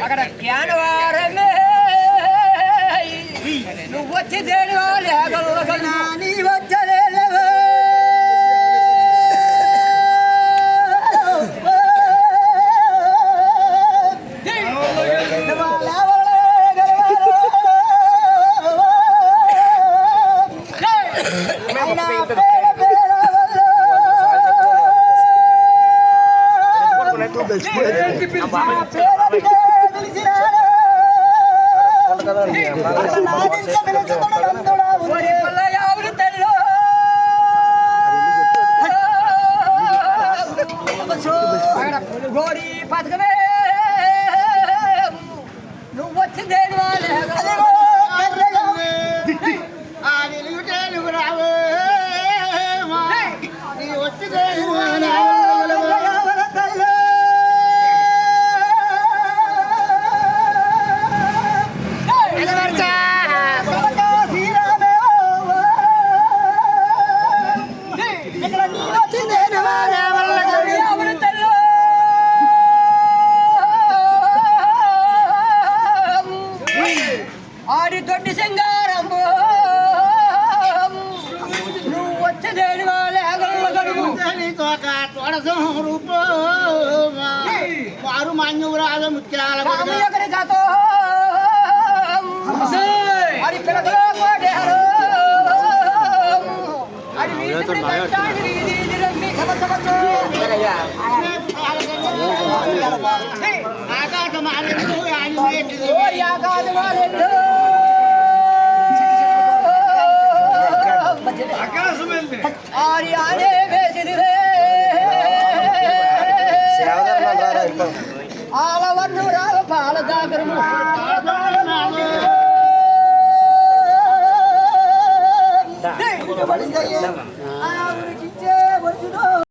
అక్కడ జ్ఞానవారమే నువ్వు వచ్చి దేని వాళ్ళు నీ వచ్చలే గోడి పథకమే నువ్వు వచ్చి దేని వాళ్ళే నువ్వు రావు నీ వచ్చి దేని ఆడి దొడ్డి సింగారమ్ము నువ్వు వచ్చే దేని వాళ్ళే వారు మాన్యురాజ ముత్యాల కాతో అది పిల్లలు కోటారు అది ఆరి ఆనే వేసిదిరే ఆలవన్ను రావ పాల జాగరము